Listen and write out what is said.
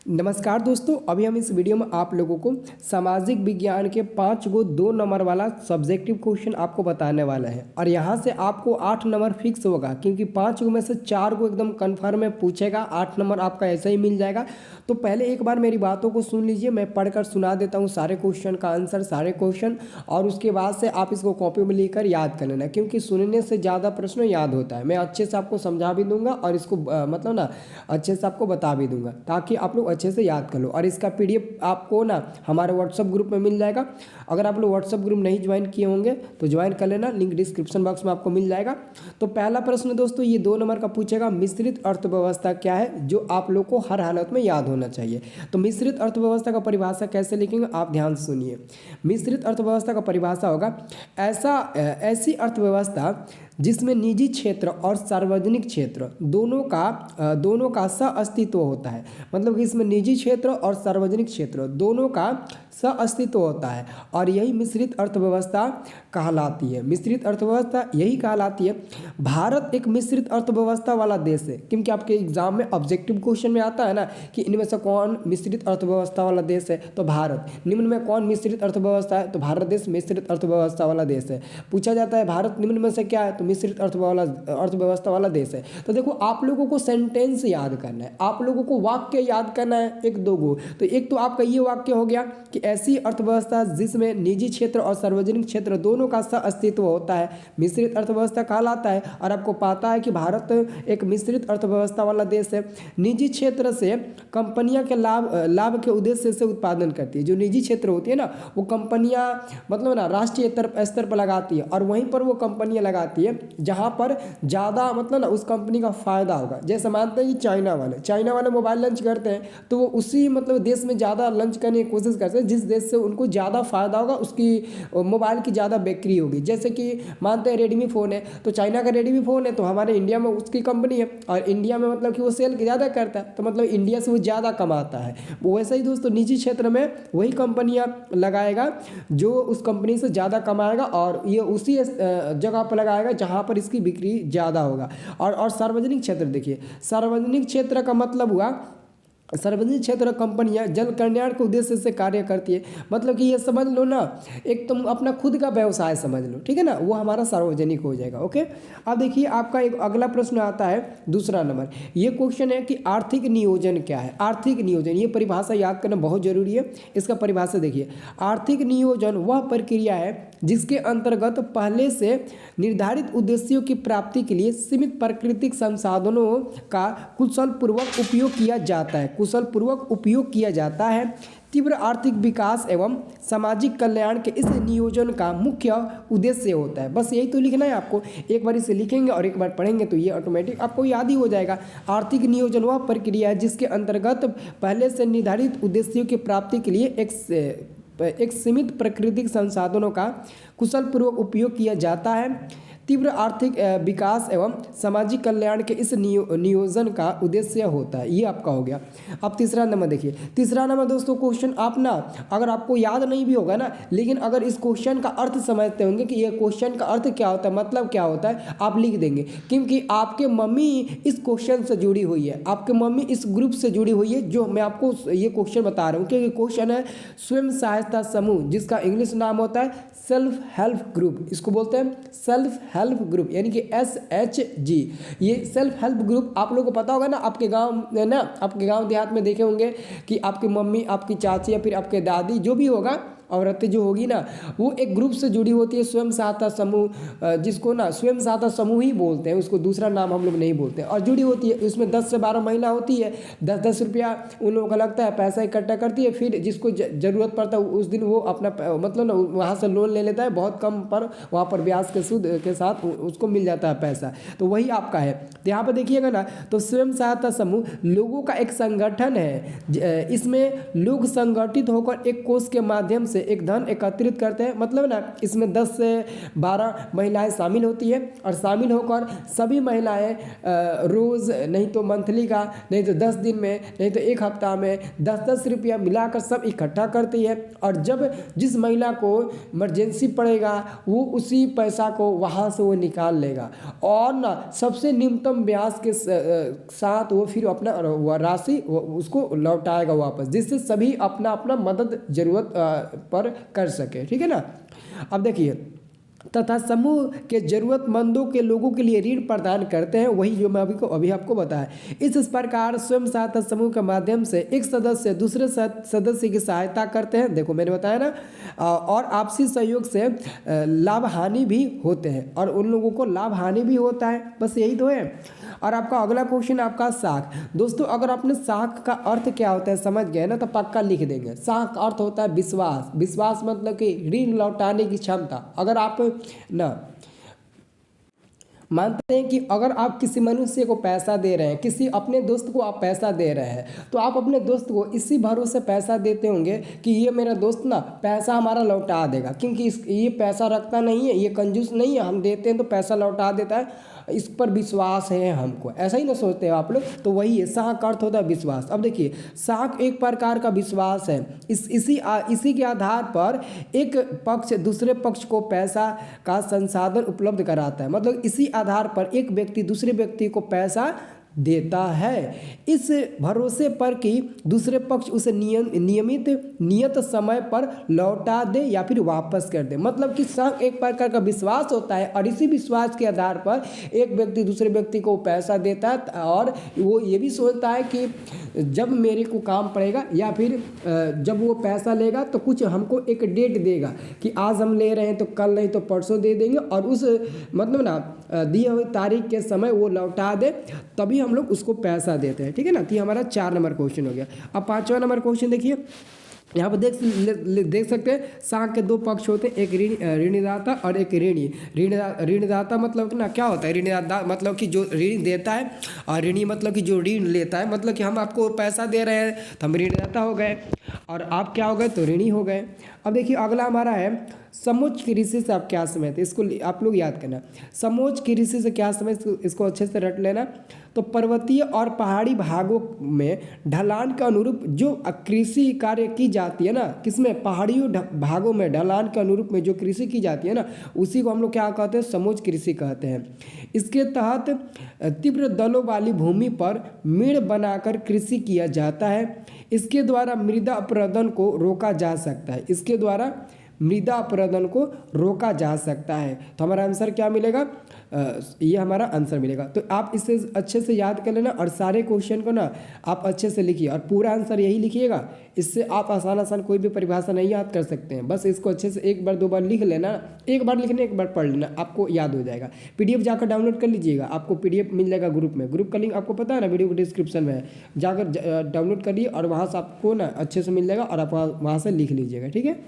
नमस्कार दोस्तों, अभी हम इस वीडियो में आप लोगों को सामाजिक विज्ञान के 5 गो 2 नंबर वाला सब्जेक्टिव क्वेश्चन आपको बताने वाला है। और यहाँ से आपको 8 नंबर फिक्स होगा, क्योंकि 5 गो में से 4 गो एकदम कन्फर्म में पूछेगा, 8 नंबर आपका ऐसे ही मिल जाएगा। तो पहले एक बार मेरी बातों को सुन लीजिए, मैं पढ़कर सुना देता हूँ सारे क्वेश्चन का आंसर, सारे क्वेश्चन, और उसके बाद से आप इसको कॉपी में लिखकर याद कर लेना, क्योंकि सुनने से ज़्यादा प्रश्न याद होता है। मैं अच्छे से आपको समझा भी दूंगा और इसको मतलब ना अच्छे से आपको बता भी दूंगा, ताकि आप लोग अच्छे से याद कर लो। और इसका पीडीएफ आपको ना हमारे व्हाट्सअप ग्रुप में मिल जाएगा। अगर आप लोग व्हाट्सअप ग्रुप नहीं ज्वाइन किए होंगे तो ज्वाइन कर लेना, लिंक डिस्क्रिप्शन बॉक्स में आपको मिल जाएगा। तो पहला प्रश्न दोस्तों ये 2 नंबर का पूछेगा, मिश्रित अर्थव्यवस्था क्या है, जो आप लोग को हर हालत में याद होना चाहिए। तो मिश्रित अर्थव्यवस्था का परिभाषा कैसे लिखेंगे आप ध्यान से सुनिए। मिश्रित अर्थव्यवस्था का परिभाषा होगा ऐसी अर्थव्यवस्था जिसमें निजी क्षेत्र और सार्वजनिक क्षेत्र दोनों का सह-अस्तित्व होता है। मतलब कि इसमें निजी क्षेत्र और सार्वजनिक क्षेत्र दोनों का सह-अस्तित्व होता है, और यही मिश्रित अर्थव्यवस्था कहलाती है। मिश्रित अर्थव्यवस्था यही कहलाती है। भारत एक मिश्रित अर्थव्यवस्था वाला देश है, क्योंकि आपके एग्जाम में ऑब्जेक्टिव क्वेश्चन में आता है ना कि इनमें से कौन मिश्रित अर्थव्यवस्था वाला देश है, तो भारत। निम्न में कौन मिश्रित अर्थव्यवस्था है, तो भारत देश मिश्रित अर्थव्यवस्था वाला देश है। पूछा जाता है भारत निम्न में से क्या है, तो मिश्रित अर्थव्यवस्था वाला देश है। तो देखो आप लोगों को सेंटेंस याद करना है, आप लोगों को वाक्य याद करना है 1-2 गो। तो एक तो आपका ये वाक्य हो गया कि ऐसी अर्थव्यवस्था जिसमें निजी क्षेत्र और सार्वजनिक क्षेत्र दोनों का सह अस्तित्व होता है, मिश्रित अर्थव्यवस्था कहलाता है। और आपको पता है कि भारत एक मिश्रित अर्थव्यवस्था वाला देश है। निजी क्षेत्र से कंपनियां के लाभ के उद्देश्य से उत्पादन करती है। जो निजी क्षेत्र होती है ना, वो कंपनियां मतलब ना राष्ट्रीय स्तर पर लगाती है, और वहीं पर वो कंपनियां लगाती है जहां पर ज़्यादा मतलब ना उस कंपनी का फायदा होगा। जैसे मानते हैं कि चाइना वाले मोबाइल लॉन्च करते हैं, तो वो उसी मतलब देश में ज़्यादा लॉन्च करने की कोशिश करते हैं जिस देश से उनको ज़्यादा फायदा होगा, उसकी मोबाइल की ज़्यादा बिक्री होगी। जैसे कि मानते हैं रेडमी फ़ोन है, तो चाइना का रेडमी फ़ोन है, तो हमारे इंडिया में उसकी कंपनी है, और इंडिया में मतलब कि वो सेल ज़्यादा करता है, तो मतलब इंडिया से वो ज़्यादा कमाता है। वो वैसे ही दोस्तों निजी क्षेत्र में वही कंपनियां लगाएगा जो उस कंपनी से ज़्यादा कमाएगा, और ये उसी जगह पर लगाएगा जहाँ पर इसकी बिक्री ज़्यादा होगा। और सार्वजनिक क्षेत्र देखिए, सार्वजनिक क्षेत्र का मतलब हुआ सार्वजनिक क्षेत्र कंपनियां जन कल्याण के उद्देश्य से कार्य करती है। मतलब कि ये समझ लो ना, एक तुम अपना खुद का व्यवसाय समझ लो, ठीक है ना, वो हमारा सार्वजनिक हो जाएगा। ओके, अब देखिए आपका एक अगला प्रश्न आता है, दूसरा नंबर। ये क्वेश्चन है कि आर्थिक नियोजन क्या है। आर्थिक नियोजन, ये परिभाषा याद करना बहुत जरूरी है। इसका परिभाषा देखिए, आर्थिक नियोजन वह प्रक्रिया है जिसके अंतर्गत पहले से निर्धारित उद्देश्यों की प्राप्ति के लिए सीमित प्राकृतिक संसाधनों का कुशलपूर्वक उपयोग किया जाता है। तीव्र आर्थिक विकास एवं सामाजिक कल्याण के इस नियोजन का मुख्य उद्देश्य होता है। बस यही तो लिखना है आपको। एक बार इसे लिखेंगे और एक बार पढ़ेंगे तो ये ऑटोमेटिक आपको याद ही हो जाएगा। आर्थिक नियोजन वह प्रक्रिया है जिसके अंतर्गत पहले से निर्धारित उद्देश्यों की प्राप्ति के लिए एक सीमित प्राकृतिक संसाधनों का कुशलपूर्वक उपयोग किया जाता है। तीव्र आर्थिक विकास एवं सामाजिक कल्याण के इस नियोजन का उद्देश्य होता है। ये आपका हो गया। अब तीसरा नंबर देखिए, तीसरा नंबर दोस्तों क्वेश्चन आप ना अगर आपको याद नहीं भी होगा ना, लेकिन अगर इस क्वेश्चन का अर्थ समझते होंगे कि ये क्वेश्चन का अर्थ क्या होता है, मतलब क्या होता है, आप लिख देंगे, क्योंकि आपके मम्मी इस क्वेश्चन से जुड़ी हुई है, आपके मम्मी इस ग्रुप से जुड़ी हुई है जो मैं आपको ये क्वेश्चन बता रहा हूँ। क्योंकि क्वेश्चन है स्वयं सहायता समूह, जिसका इंग्लिश नाम होता है सेल्फ हेल्प ग्रुप। इसको बोलते हैं सेल्फ हेल्प ग्रुप, यानी कि SHG। ये सेल्फ हेल्प ग्रुप आप लोगों को पता होगा ना, आपके गांव देहात में देखे होंगे कि आपकी मम्मी, आपकी चाची या फिर आपके दादी, जो भी होगा, औरतें जो होगी ना, वो एक ग्रुप से जुड़ी होती है, स्वयं सहायता समूह, जिसको ना स्वयं सहायता समूह ही बोलते हैं, उसको दूसरा नाम हम लोग नहीं बोलते हैं, और जुड़ी होती है। उसमें 10 से 12 महिला होती है। 10-10 रुपया उन लोगों का लगता है, पैसा इकट्ठा करती है, फिर जिसको ज़रूरत पड़ता है उस दिन वो अपना मतलब ना वहाँ से लोन ले लेता है, बहुत कम पर, वहाँ पर ब्याज के सूद के साथ उसको मिल जाता है पैसा। तो वही आपका है। तो यहाँ पर देखिएगा ना, तो स्वयं सहायता समूह लोगों का एक संगठन है। इसमें लोग संगठित होकर एक कोष के माध्यम से एक धन एकत्रित करते हैं, मतलब ना इसमें 10 से 12 महिलाएं शामिल होती है और शामिल होकर सभी महिलाएं रोज़ नहीं तो मंथली का, नहीं तो 10 दिन में, नहीं तो एक हफ्ता में 10-10 रुपया मिलाकर सब इकट्ठा करती है। और जब जिस महिला को इमरजेंसी पड़ेगा वो उसी पैसा को वहाँ से वो निकाल लेगा और ना सबसे न्यूनतम ब्याज के साथ वो फिर अपना राशि उसको लौटाएगा वापस, जिससे सभी अपना अपना मदद जरूरत पर कर सके। ठीक है ना। अब देखिए, तथा समूह के जरूरतमंदों के लोगों के लिए ऋण प्रदान करते हैं, वही जो मैं अभी आपको बताया। इस प्रकार स्वयं सहायता समूह के माध्यम से एक सदस्य दूसरे सदस्य की सहायता करते हैं, देखो मैंने बताया ना, और आपसी सहयोग से लाभ हानि भी होते हैं और उन लोगों को लाभ हानि भी होता है, बस यही तो है। और आपका अगला क्वेश्चन आपका साख। दोस्तों अगर आपने साख का अर्थ क्या होता है समझ गए ना, तो पक्का लिख देंगे। साख का अर्थ होता है विश्वास। विश्वास मतलब कि ऋण लौटाने की क्षमता। अगर आप ना मानते हैं कि अगर आप किसी मनुष्य को पैसा दे रहे हैं, किसी अपने दोस्त को आप पैसा दे रहे हैं, तो आप अपने दोस्त को इसी भरोसे पैसा देते होंगे कि ये मेरा दोस्त ना पैसा हमारा लौटा देगा, क्योंकि ये पैसा रखता नहीं है, ये कंजूस नहीं है, हम देते हैं तो पैसा लौटा देता है, इस पर विश्वास है हमको, ऐसा ही ना सोचते हो आप लोग। तो वही है, साख का अर्थ होता है विश्वास। अब देखिए, साख एक प्रकार का विश्वास है। इसी के आधार पर एक पक्ष दूसरे पक्ष को पैसा का संसाधन उपलब्ध कराता है, मतलब इसी आधार पर एक व्यक्ति दूसरे व्यक्ति को पैसा देता है, इस भरोसे पर कि दूसरे पक्ष उसे नियत समय पर लौटा दे या फिर वापस कर दे। मतलब कि साख एक प्रकार का विश्वास होता है और इसी विश्वास के आधार पर एक व्यक्ति दूसरे व्यक्ति को पैसा देता है और वो ये भी सोचता है कि जब मेरे को काम पड़ेगा या फिर जब वो पैसा लेगा तो कुछ हमको एक डेट देगा कि आज हम ले रहे हैं तो कल नहीं तो परसों दे देंगे, और उस मतलब ना दिए हुए तारीख के समय वो लौटा दे, तभी हम लोग उसको पैसा देते हैं। ठीक है ना। तो ये हमारा 4 नंबर क्वेश्चन हो गया। अब 5वां नंबर क्वेश्चन देखिए, यहाँ पर देख सकते हैं साख के 2 पक्ष होते हैं, एक ऋणदाता और एक ऋणी। ऋणदाता मतलब कि ना क्या होता है, ऋणदाता मतलब कि जो ऋण देता है, और ऋणी मतलब कि जो ऋण लेता है। मतलब कि हम आपको पैसा दे रहे हैं तो हम ऋणदाता हो गए और आप क्या हो गए तो ऋणी हो गए। अब देखिए अगला हमारा है समोच्च कृषि से आप क्या समझते, इसको आप लोग याद करना। समोच्च कृषि से क्या समझते, इसको अच्छे से रट लेना। तो पर्वतीय और पहाड़ी भागों में ढलान के अनुरूप जो कृषि कार्य की जाती है ना, किसमें, पहाड़ी भागों में ढलान के अनुरूप में जो कृषि की जाती है ना, उसी को हम लोग क्या कहते हैं, समोच्च कृषि कहते हैं। इसके तहत तीव्र दलों वाली भूमि पर मेड़ बनाकर कृषि किया जाता है। इसके द्वारा मृदा अपरदन को रोका जा सकता है। इसके द्वारा मृदा अपरदन को रोका जा सकता है। तो हमारा आंसर क्या मिलेगा, ये हमारा आंसर मिलेगा। तो आप इसे अच्छे से याद कर लेना और सारे क्वेश्चन को ना आप अच्छे से लिखिए और पूरा आंसर यही लिखिएगा। इससे आप आसान कोई भी परिभाषा नहीं याद कर सकते हैं, बस इसको अच्छे से 1 बार 2 बार लिख लेना, 1 बार लिखना 1 बार पढ़ लेना, आपको याद हो जाएगा। पीडीएफ जाकर डाउनलोड कर लीजिएगा, आपको पीडीएफ मिल जाएगा ग्रुप में। ग्रुप का लिंक आपको पता है ना, वीडियो को डिस्क्रिप्शन में है, जाकर डाउनलोड करिए और वहाँ से आपको ना अच्छे से मिल जाएगा और आप वहाँ से लिख लीजिएगा। ठीक है।